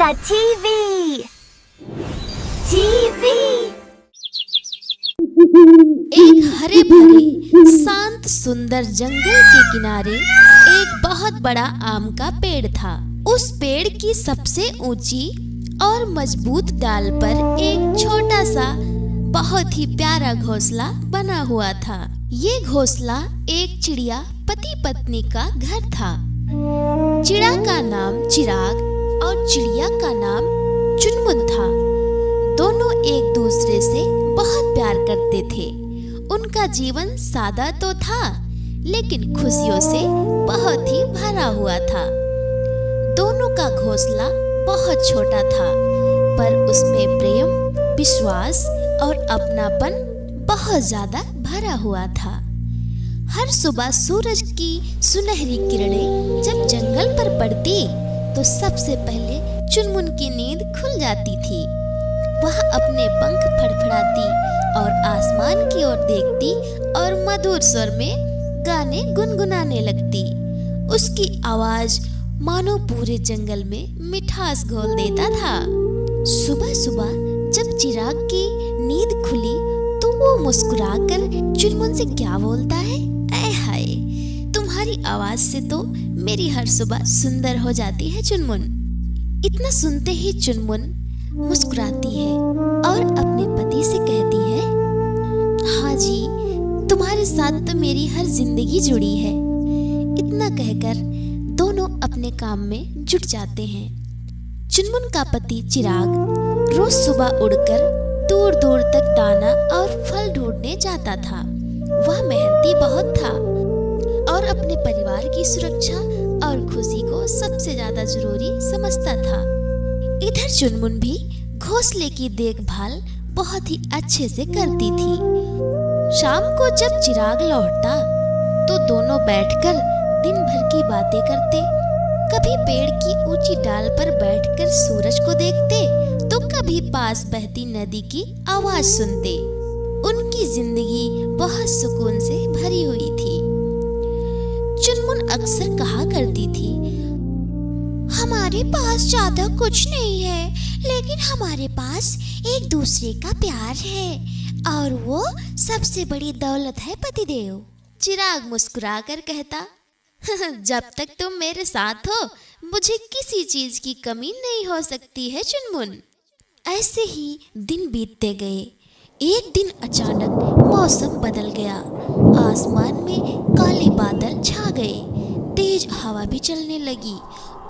Panda TV! TV! एक हरे भरे शांत सुंदर जंगल के किनारे एक बहुत बड़ा आम का पेड़ था। उस पेड़ की सबसे ऊंची और मजबूत डाल पर एक छोटा सा बहुत ही प्यारा घोंसला बना हुआ था। ये घोंसला एक चिड़िया पति पत्नी का घर था। चिड़ा का नाम चिराग और चिड़िया का नाम चुनमुन था। दोनों एक दूसरे से बहुत प्यार करते थे। उनका जीवन सादा तो था, लेकिन खुशियों से बहुत ही भरा हुआ था। दोनों का घोंसला बहुत छोटा था, पर उसमें प्रेम, विश्वास और अपनापन बहुत ज्यादा भरा हुआ था। हर सुबह सूरज की सुनहरी किरणें जब जंगल पर पड़ती, तो सबसे पहले चुनमुन की नींद खुल जाती थी। वह अपने पंख फड़फड़ाती और आसमान की ओर देखती और मधुर स्वर में गाने गुनगुनाने लगती। उसकी आवाज मानो पूरे जंगल में मिठास घोल देता था। सुबह सुबह जब चिराग की नींद खुली, तो वो मुस्कुराकर चुनमुन से क्या बोलता है, ऐ हाय, तुम्हारी आवाज से तो मेरी हर सुबह सुंदर हो जाती है चुनमुन। इतना सुनते ही चुनमुन मुस्कुराती है और अपने पति से कहती है, हाँ जी, तुम्हारे साथ तो मेरी हर जिंदगी जुड़ी है। इतना कहकर दोनों अपने काम में जुट जाते हैं। चुनमुन का पति चिराग रोज सुबह उड़कर दूर दूर तक दाना और फल ढूंढने जाता था। वह मेहनती बहुत था और अपने परिवार की सुरक्षा और खुशी को सबसे ज्यादा जरूरी समझता था। इधर चुनमुन भी घोंसले की देखभाल बहुत ही अच्छे से करती थी। शाम को जब चिराग लौटता, तो दोनों बैठकर दिन भर की बातें करते। कभी पेड़ की ऊंची डाल पर बैठकर सूरज को देखते, तो कभी पास बहती नदी की आवाज सुनते। उनकी जिंदगी बहुत सुकून से भरी हुई थी। चुनमुन अक्सर कहा करती थी, हमारे पास ज्यादा कुछ नहीं है, लेकिन हमारे पास एक दूसरे का प्यार है, और वो सबसे बड़ी दौलत है पतिदेव। चिराग मुस्कुराकर कहता, जब तक तुम मेरे साथ हो, मुझे किसी चीज की कमी नहीं हो सकती है चुनमुन। ऐसे ही दिन बीतते गए। एक दिन अचानक मौसम बदल गया। आसमान में काले बादल छा गए, तेज हवा भी चलने लगी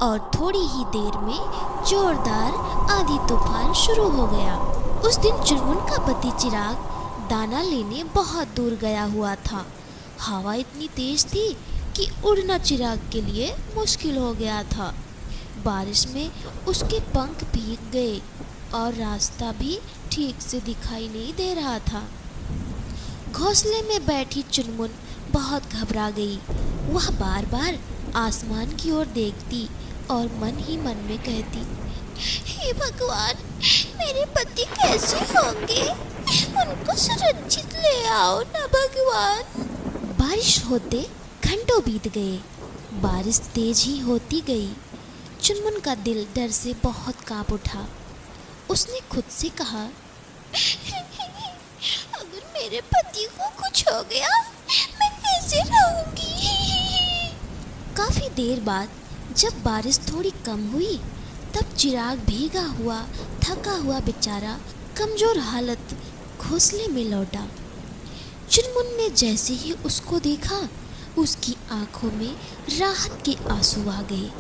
और थोड़ी ही देर में जोरदार आंधी तूफान शुरू हो गया। उस दिन चुनमुन का पति चिराग दाना लेने बहुत दूर गया हुआ था। हवा इतनी तेज थी कि उड़ना चिराग के लिए मुश्किल हो गया था। बारिश में उसके पंख भीग गए और रास्ता भी ठीक से दिखाई नहीं दे रहा था। घोंसले में बैठी चुनमुन बहुत घबरा गई। वह बार बार आसमान की ओर देखती और मन ही मन में कहती, हे भगवान, मेरे पति कैसे होंगे? उनको सुरक्षित ले आओ ना भगवान। बारिश होते घंटों बीत गए। बारिश तेज ही होती गई। चुनमुन का दिल डर से बहुत कांप उठा। उसने खुद से कहा, अगर मेरे पति को कुछ हो गया, मैं कैसे रहूंगी? काफी देर बाद जब बारिश थोड़ी कम हुई, तब चिराग भीगा हुआ, थका हुआ बेचारा कमजोर हालत घोंसले में लौटा। चुनमुन ने जैसे ही उसको देखा, उसकी आंखों में राहत के आंसू आ गए,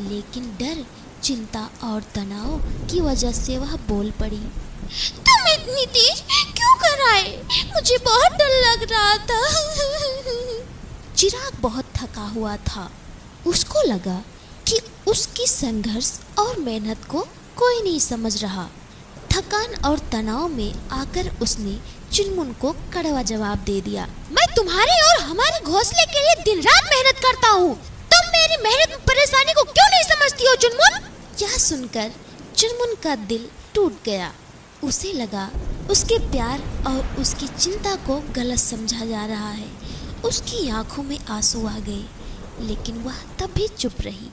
लेकिन डर, चिंता और तनाव की वजह से वह बोल पड़ी, तुम इतनी तेज क्यों कर आए? मुझे बहुत डर लग रहा था। चिराग बहुत थका हुआ था। उसको लगा कि उसकी संघर्ष और मेहनत को कोई नहीं समझ रहा। थकान और तनाव में आकर उसने चुनमुन को कड़वा जवाब दे दिया, मैं तुम्हारे और हमारे घोंसले के लिए दिन रात मेहनत करता हूँ। तुम मेरी मेहनत परेशानी को क्यों नहीं समझती हो चुनमुन? यह सुनकर चुनमुन का दिल टूट गया। उसे लगा उसके प्यार और उसकी चिंता को गलत समझा जा रहा है। उसकी आंखों में आंसू आ गए, लेकिन वह तब भी चुप रही।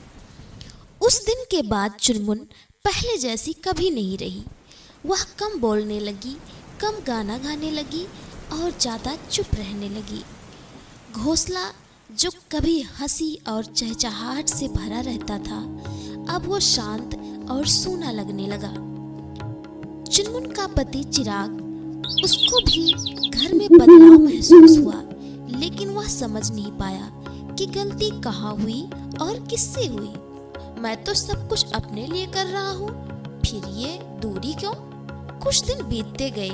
उस दिन के बाद चुनमुन पहले जैसी कभी नहीं रही। वह कम बोलने लगी, कम गाना गाने लगी और ज़्यादा चुप रहने लगी। घोंसला जो कभी हंसी और चहचहाहट से भरा रहता था, अब वो शांत और सूना लगने लगा। चुनमुन का पति चिराग, उसको भी घर में बदलाव महसूस हुआ, लेकिन वह समझ नहीं पाया कि गलती कहाँ हुई और किससे हुई। मैं तो सब कुछ अपने लिए कर रहा हूँ, फिर ये दूरी क्यों? कुछ दिन बीतते गए।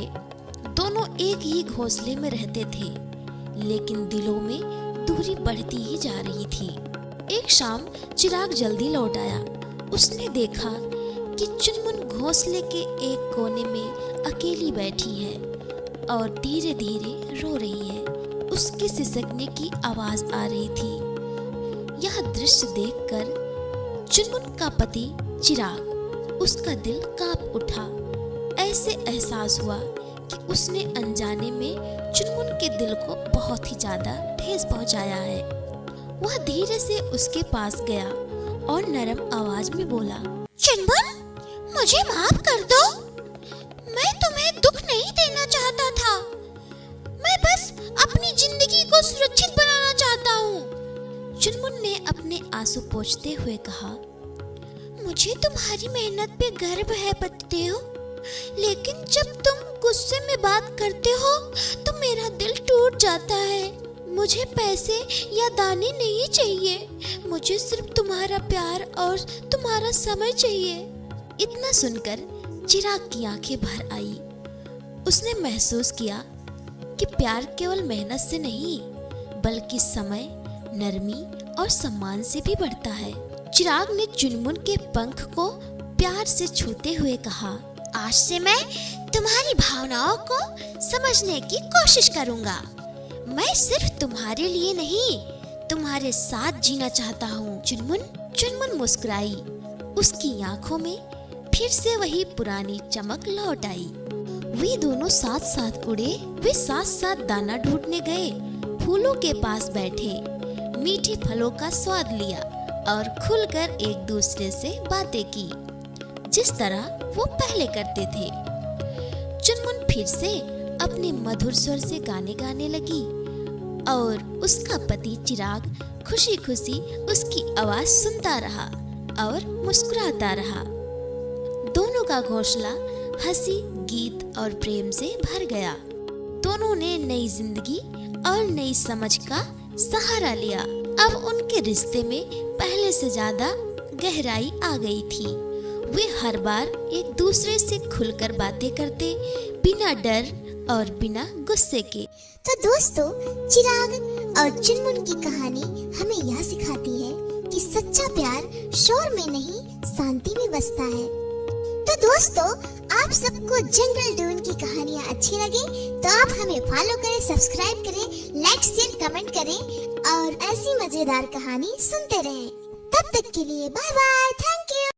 दोनों एक ही घोंसले में रहते थे, लेकिन दिलों में दूरी बढ़ती ही जा रही थी। एक शाम चिराग जल्दी लौट आया। उसने देखा कि चुनमुन घोंसले के एक कोने में अकेली बैठी है और धीरे धीरे रो रही है। उसके सिसकने की आवाज आ रही थी। यह दृश्य देखकर चुनमुन का पति चिराग, उसका दिल कांप उठा। ऐसे एहसास हुआ कि उसने अनजाने में चुनमुन के दिल को बहुत ही ज्यादा ठेस पहुंचाया है। वह धीरे से उसके पास गया और नरम आवाज में बोला, चुनमुन, मुझे माफ कर दो। मैं तुम्हें दुख नहीं देना चाहता था। मैं बस अपनी जिंदगी को सुरक्षित बनाना चाहता हूँ। चुनमुन ने अपने आंसू पोंछते हुए कहा, मुझे तुम्हारी मेहनत पे गर्व है पतिदेव, लेकिन जब तुम गुस्से में बात करते हो तो मेरा दिल टूट जाता है। मुझे पैसे या दाने नहीं चाहिए, मुझे सिर्फ तुम्हारा प्यार और तुम्हारा समय चाहिए। इतना सुनकर चिराग की आंखें भर आई। उसने महसूस किया कि प्यार केवल मेहनत से नहीं, बल्कि समय, नरमी और सम्मान से भी बढ़ता है। चिराग ने चुनमुन के पंख को प्यार से छूते हुए कहा, आज से मैं तुम्हारी भावनाओं को समझने की कोशिश करूंगा। मैं सिर्फ तुम्हारे लिए नहीं, तुम्हारे साथ जीना चाहता हूँ। चुनमुन मुस्कुराई। उसकी आंखों में फिर से वही पुरानी चमक लौट आई। वे दोनों साथ साथ उड़े। वे साथ साथ दाना ढूंढने गए, फूलों के पास बैठे, मीठे फलों का स्वाद लिया और खुलकर एक दूसरे से बातें की, जिस तरह वो पहले करते थे। चुनमुन फिर से अपने मधुर स्वर से गाने गाने लगी और उसका पति चिराग खुशी खुशी उसकी आवाज सुनता रहा और मुस्कुराता रहा। दोनों का घोंसला हंसी, गीत और प्रेम से भर गया। दोनों ने नई जिंदगी और नई समझ का सहारा लिया। अब उनके रिश्ते में पहले से ज्यादा गहराई आ गई थी। वे हर बार एक दूसरे से खुलकर बातें करते, बिना डर और बिना गुस्से के। तो दोस्तों, चिराग और चुनमुन की कहानी हमें यह सिखाती है कि सच्चा प्यार शोर में नहीं, शांति में बसता है। तो दोस्तों, आप सबको जंगल डून की कहानियाँ अच्छी लगी तो आप हमें फॉलो करें, सब्सक्राइब करें, लाइक शेयर कमेंट करें और ऐसी मजेदार कहानी सुनते रहें। तब तक के लिए बाय बाय, थैंक यू।